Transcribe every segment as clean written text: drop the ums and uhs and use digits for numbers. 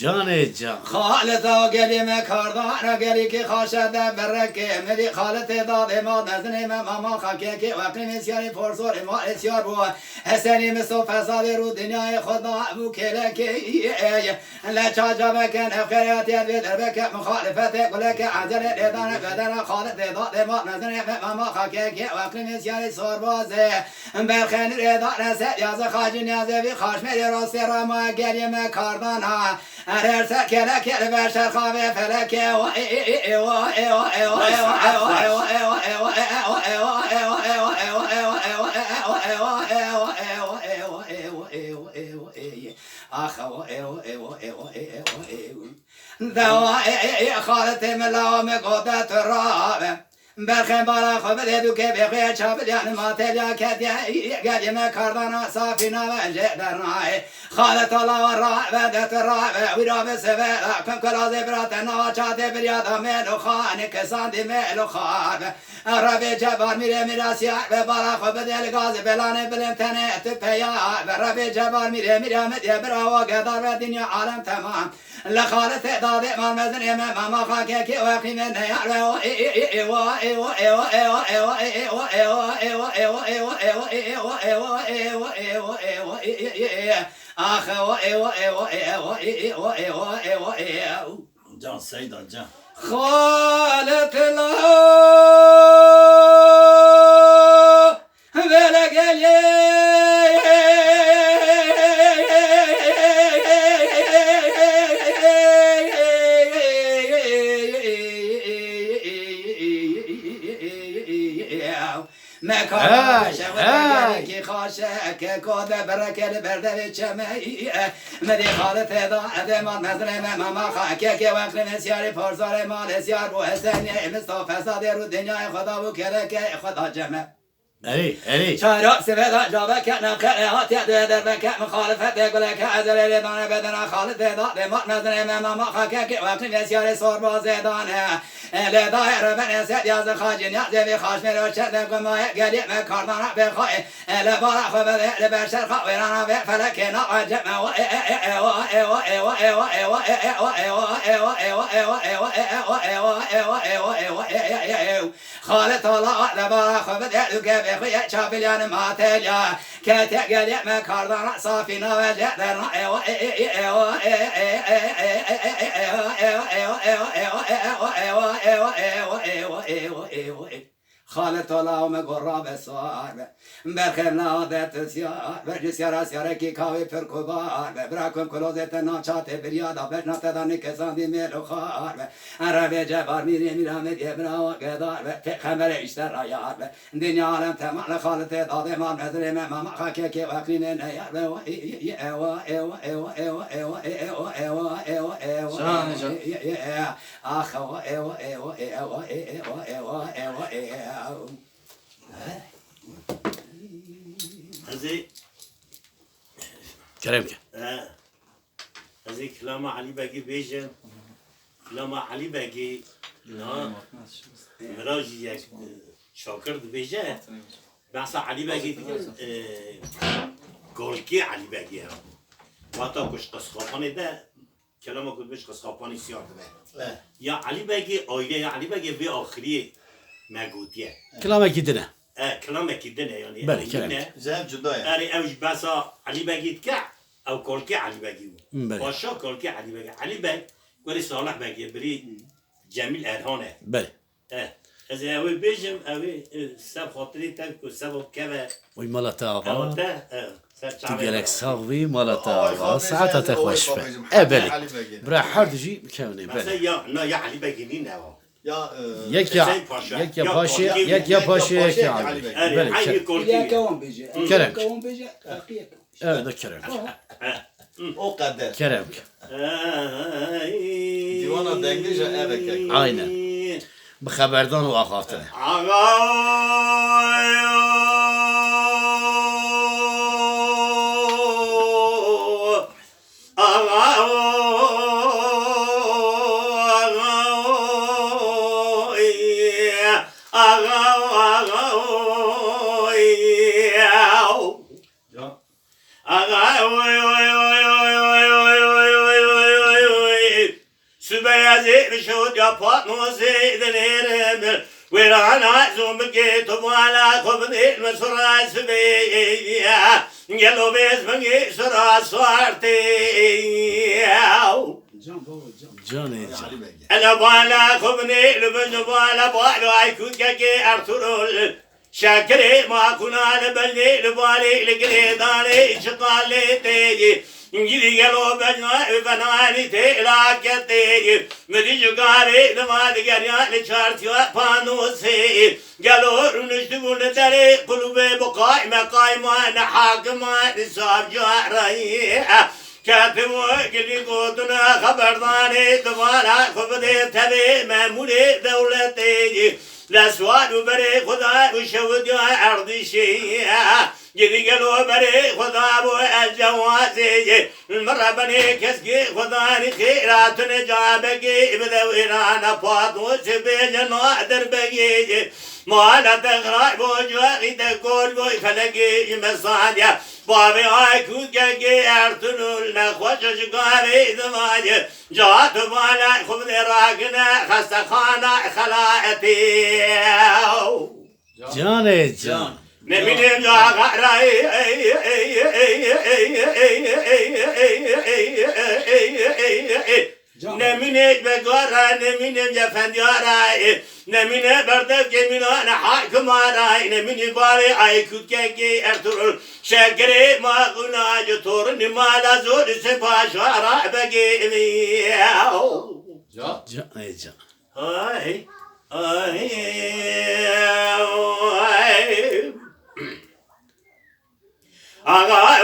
جان جان خالتا گلی من کاردان گلی که خاشده برکه مری خالت داده ما نزنه من ماما خاکه که وقتی مسیاری پرسور ما اسیار بو حسنی مسو فساد رو دنیای خدا بو کله که لچا جا بکن خیراتی در بکن مخالفت گله که عجل دیدان بدن خالت داده ما نزنه من ماما خاکه که وقتی مسیاری سور بازه برخن ریدان سد یاز خاجی نیازه بی خاش مری راست را ما گلی من کاردان ها هر سکله کل بشر خوابه فلکه و خالت ملام قدرت رابه برخن بالا خوب دیدو که بخوی چاپ دیان ماتلیا که گریم کردن صافی نوجه در نای خالت الله و رابدت رابه وی رابه سوه کم کلازه برات ناچاته بریادا میلو خانه کساندی میلو خواب رابه جبار میره میره سیار به بالا خوب دیل گاز بلانه بلمتنه تپیار رابه جبار میره میره مدیه براو گدار و دنیا عالم تمام لخالت داده ما مزن امام ماما خاکه که وقتی من نیار جان سیدان جان خالت لا مکان کی خاشه که کود برکل برده چمی مدی خالت هدا ما نظر ماما خاکه که وقت مسیاری پرزار مال سیار بو حسین مصطفی فساد رو دنیای خدا بو کره که خدا جمع اری چرا سبدا جابه که نخره هاتی دو در بکه مخالفت گله که از ریدانه بدن خالت داده ما نظر ماما خاکه که وقت مسیاری سور بازدانه لدای ربن سد یاز خاجی نیاز بی خاش میرو شد گمای گلی مکاردان بخوای لبارا خوب لبشر خویران به فلک ناجم خالت الله لبارا خوب دلو که بخوی چابلیان ماتلیا که تگلی مکاردان صافی نوجه در خالت الله مقرب صار برخیر نادت سیار برج سیار سیار کی کاوی پر کوبار براکم کلوزت ناچات بریادا بجنات دانی کساندی میلو خار عربی جبار میری میرم دی برا قدار خمر اشتر یار دنیا عالم تمام خالت داده ما نظر ما خاکه کی وقین نیار آخ ازی کرم که ازی کلام علی بگی بیشن کلام علی بگی نه مراجی یک شاکرد بیشه بحث علی بگی گلکی علی بگی هم واتا کش قصخابانی ده کلام کد بش قصخابانی سیار ده یا علی بگی آیله یا علی بگی به آخری مگوتیه کلامه کی دنه كلامك كدنا يعني بله كلام زين جدايا يعني اوش باسا علي باقي تكع او كولكي علي باقي بله باشا كولكي علي باقي علي باقي ولي صالح باقي بري جميل ارهانه بله اذا اوي بيجم اوي سب خاطري تاك وسبب كذا وی مالت آقا تا تقولك ساوي مالت آقا ساعتها تخوش به بله برا حرد جي بكوني بله يا علي باقي نين او يا یک یا پاشی یک یا پاشی یک یا علی بله عيني كولكي كون بيجي كلام. كون بيجي ده کرم او قدر کرم دیوانا دنگی جا اوه aynen بخبردان و آخافتنه Sübeyazı şut yapat nuzidinerim. Verana zumke tubala kubdil mesura sübeya. Gelo bezmengi sura suarti. Can can. Ana bala kubdil bala bala aykut ke Ertuğrul. Şakire ma kunal belli bali ligre dane çıkale teji. Gidi gelo benani te lakete medi jugare damad garya le chartiya pano se gelo runishtu gunetare kulube baqai maqaima na hakima nisab jarai Katimu gidi koduna haberdane damara kubde tabe memure devlete Laswadu bere khuda ushawdu ardişi Gidi gelo bere khuda bu الجوازي المربني كسكي خداني خيراتنا جابكي بدويرانا فاضو سبيجنا دربكي ما لا تغرى بوجوغي تقول بوي خلقي مساديا بابي آيكو كي ارتنول نخوش شقاري دماجي جات بالا خبذ راقنا خستخانا خلائتي Can can. Ne bileyim ya garay ne mine be gara ne mine efendi aray ne mine berdek gemina ne hakim aray ne mine bari ay kütkeki Ertuğrul şekeri mağunacı torun mala zor se paşara begi Can can. ay ay Aga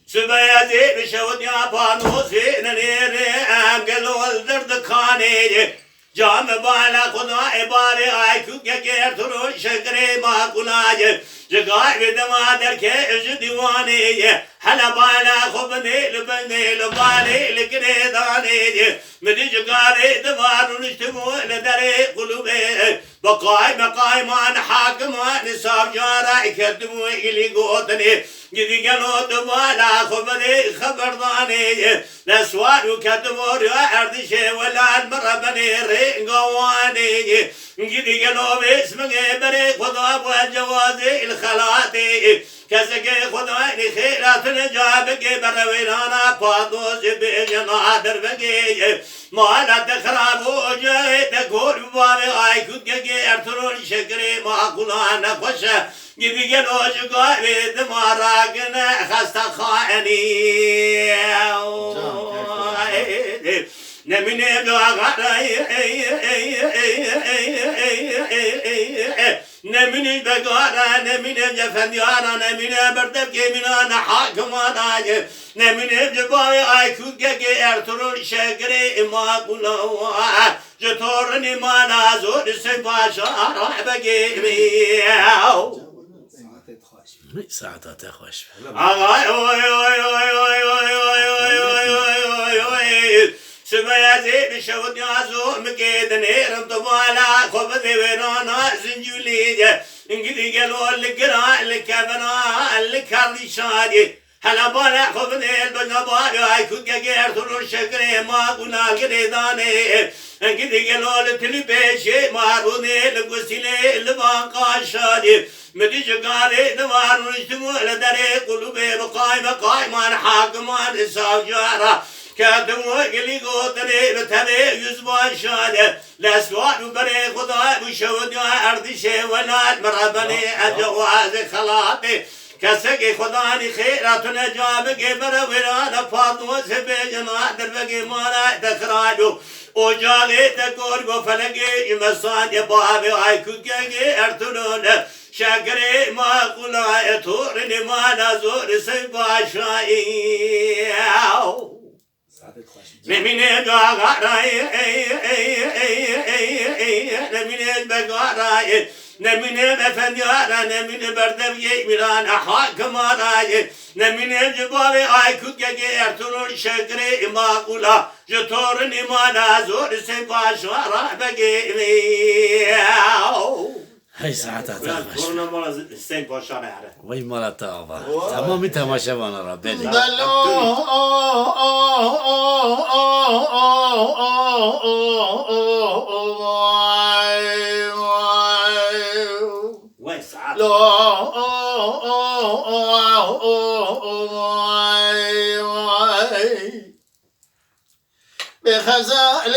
Sübeyazı bir şevut yapan Hüseyin'e Gelol dırdı kane Cam-ı bala kuda ibari ay kükke Ertuğrul şekri makunacı Jigay vidama derke özü divane Hala bala khubne lubne lubane likre dane Medi jigare divarun iştimu ledere kulube Bakay makayman hakiman savcara ikedimu ili gotne Gidi gelo dubala khubne khabardane Lesvaru kedmur ya erdişe velal marabane rengawane Gidi gelo ismine bere kuda bu cevazi الخلاتي كسكي خدواني خيراتنا جابك برويلانا فاضوز بيجنا دربكي ما لا تخربو جاي تقول بابي اي كوكي ارترول شكري ما كنا خوشا gibi gel ocuğa verdim aragına hasta khani ne mine dağaray ne mine begara ne mine cefendiyana ne mine berdep gemina ne hakimana ne mine cebavi aykut Ertuğrul şekri ima kulawa jetorun imana zor se başa rahbe gemiyav ساعتها خوش. Ay oy oy oy oy oy oy oy oy oy oy Sübeyazı bir şevut yazı mükeden erim tubala Kubdi verana zincülice İngidi gel o likra likabana likarlişadi Hala bana kubdi elbana bari ay kükke Ertuğrul şekri ma kunal giridane İngidi gel o litlipeşi maruni ligusile libankaşadi Medi jigare divarun iştimu ledere kulube Bakayman hakiman savcara Kâdımı geli gotene ve tebe yüz başade Lesvaru bere kuda bu şevdya erdişe velal merabane Ecevazı khalate Keseki kudani khairatuna cabeke bere verana Fadma sebecena derbeki mana tekraju Ocağı tekor feleki mesan yababi ay kükkeki Ertuğrul Şekri ma kula eturini ma nazur sebaşai Nemine gagaray nemine begaray nemine efendi ara nemine berdem yemiran hakim aray nemine cebavi aykut ge Ertuğrul şekri ima kula jetorun ima nazur sebaşara begi هی ساعت خوش کرونا مال حسین پاشا نهره وی مالت آوا تمامی تماشاوان را بله وای ساعت بخزاء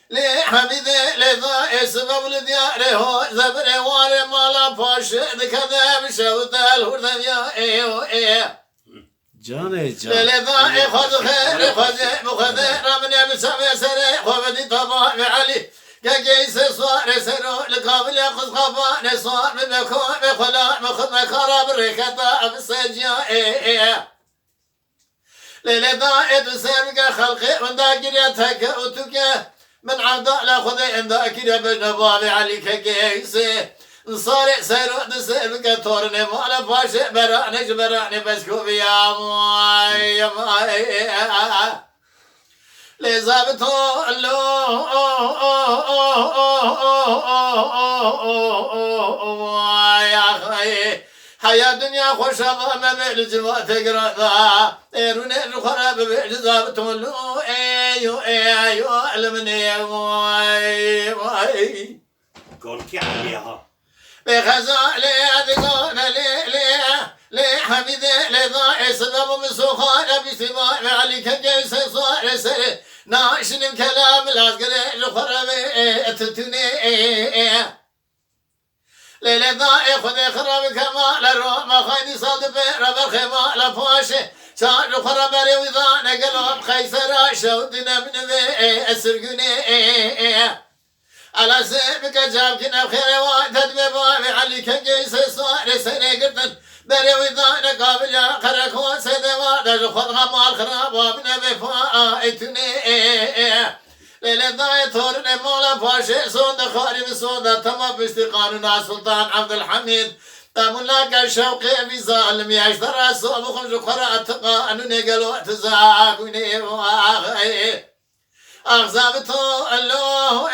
لي حميد لذا سبب لدياره زبر وار مالا باش كذا بشوت الهرد يا ايه جان جان لذا خذ خير خذ مخذ رمنا بسمع سر خذ طبع علي كجيس صار سر لقابل ياخذ خفا صار بمكو بخلا مخذ مكرب ركتا بسجيا ايه لذا ادسر خلقي وندا جريتك وتك من عبد لا خذ عند أكيد بنباب عليك جيسه صار سيرو دسبك تورني مال باش براني بس كوبي يا ماي لزابتو الله يا خي حياة دنيا خوش ما بالجوا تقرا ايرون الخراب بالجزابتو الله ايو المني واي قول كي عليها بخزاء لأذقون لي حميد لضاع سبب مسوخان بسماء عليك جيس صار سر ناشن الكلام الأصغر الخرب تتني لضاع خذ خرب كمال الروم خيني صادب رب الخمال فاشه صار خرب روضان قلب خيسر شودنا من السرقني على سيبك جابكنا بخير وعدد ببابي عليك جيس صار سنة قرطن بريوي ذانا قابل يا قرق وسيد وعدد خذ غمال خراب وابنا بفائتني ليلة ثورنا مولا فاشي صوت خارب صوت تمام باستقاننا سلطان عبد الحميد تملاك الشوقي في ظالم يشترى الصوب خمس قراءة قانون قالوا تزاقني واغي أغزابتو الله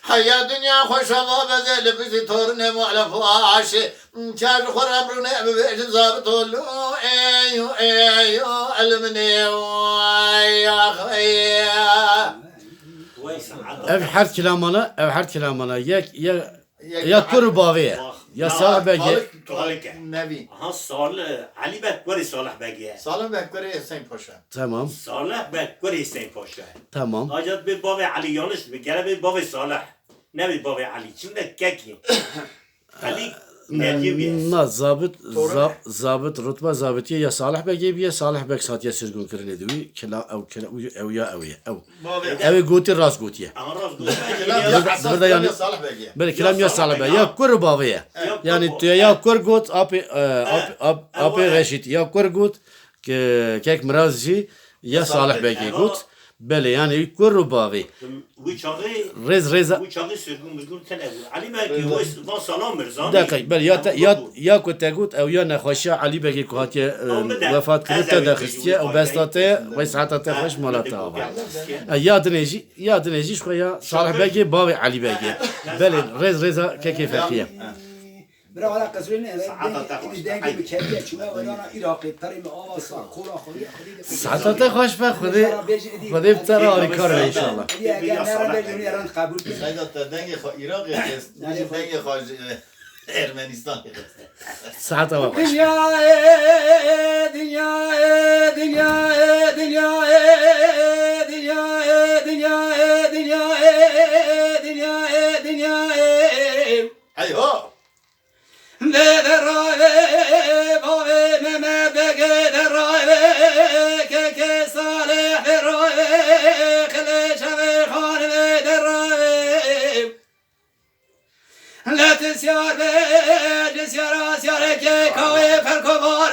حيا دنيا خوش بذل بزي تورن مؤلفاش كان خرب رنا بزابتو الله المني يا خيا وای ساعت ev her kelamana ya kurbaviye ya sahibi نبي ها سال علی بکوری صالح بگیه سلام بكري حسين پاشا tamam صالح بکوری حسین پاشا tamam آجاد به باب علی یانش بگره به باب صالح نه به باب علی چون ده ککی علی نجیبیه na zabıt rutba zabıtiye ya Salih Bey gibi ya Salih Bey satiye sürgün kırın ediyor kela ev ya ev goti ras gotiye آن راست burada yani böyle kelam ya Salih Bey ya kurbaviye yani ya kur got api reşit ya kur got kek mrazji ya Salih Bey got böyle yani kurbavi وی چاقی rez وی چاقی سرگون بزگون تنه بود علی مکی وی وان سلام مرزانی دقیق بله یا کتگوت او یا نخوشی علی بگی که هاتی وفات کرده دخستیه او بستاته و ساعته خوش مالاته آبا یاد نجیش خویا صالح بگی باوی علی بگی بله رز که فقیه برای حالا قصرین دنگی بکردیه چونه ویانا ایراقی تریم آواسا کورا خودی ساعته خوش به خودی بتر آری کار به انشالله اگر نرم بجونی اران قبول کنی سعیدات دنگ عراق هست دنگ خارج ارمنستان ساعته و خوش ايوه تسيار جسيار سيار كي كوي فركوبار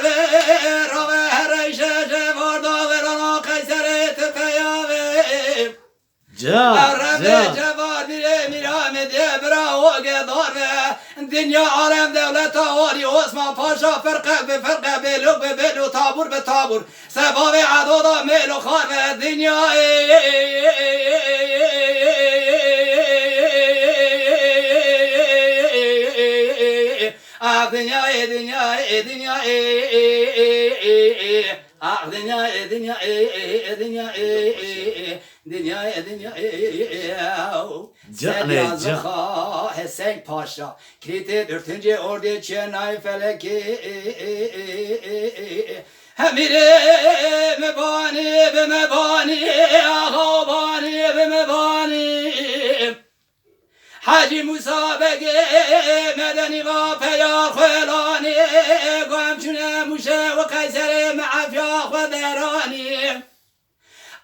روي هريشة جفار داورانا قيسر تفياوي جان جفار بيري ميرام دي برا وقدار دي دنیا عالم دولت آواری عثمان پاشا فرقه به فرقه بلوک به بلو تابور به تابور سباب عدادا میل و خار به دنیا دنیا Hüseyin Paşa Kilite 4. Ordu Çenay Feleki Hemire mebani be mebani Ağa bani be mebani Hacı Musa Bege Medeni ve Peyar Khulani Gamçune Muşe ve Kayseri Me'afya ve Derani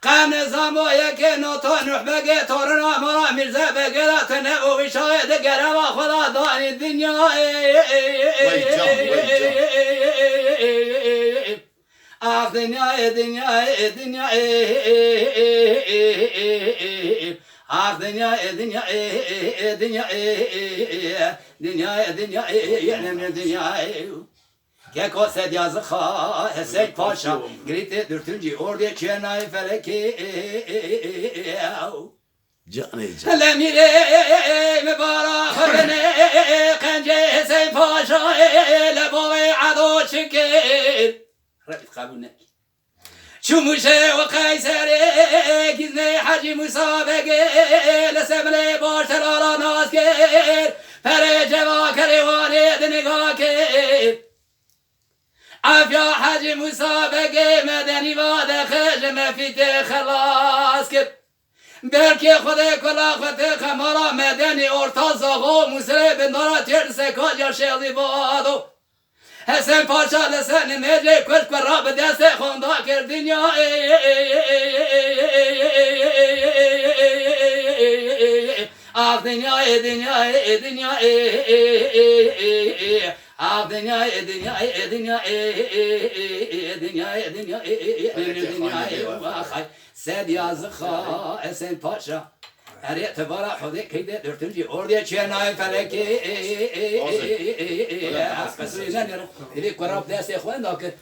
قام نظام یک نوتا نوح بگه تورنا مرا میرزا بگه لاتنه و وشاید گره و خدا دانی دنیا آخ دنیا دنیا دنیا آخ دنیا دنیا دنیا دنیا دنیا یعنی من دنیا که کاسد یازخ حسین پاشا گریت 4. ordu Çenay Feleki لمیره مبارک بنه قنجه حسین پاشا لباوی عدو شکر رفت قبول نکی چوموشه و قیسره گزنه حجی موسا بگه لسمله باش تلالا ناز کر پر جوا کریوانه دنگاه کر عفیا حجی موسا بگه مدنی واد خج مفید خلاص کر برکی خود کلا خود خمارا مدنی ارتا زاغو موسره بندارا ترس کاج یا شیلی بادو حسین پاشا لسن میجه کش کرا به دست خوندا کر دنیا آف دنیا دنیا دنیا آف دنیا دنیا دنیا دنیا دنیا دنیا سید یازخا حسین پاشا هر اعتبار خودی کیده 4. ordu Çenay Feleki از قصری ننیرم ایلی کراب دست خوان داکر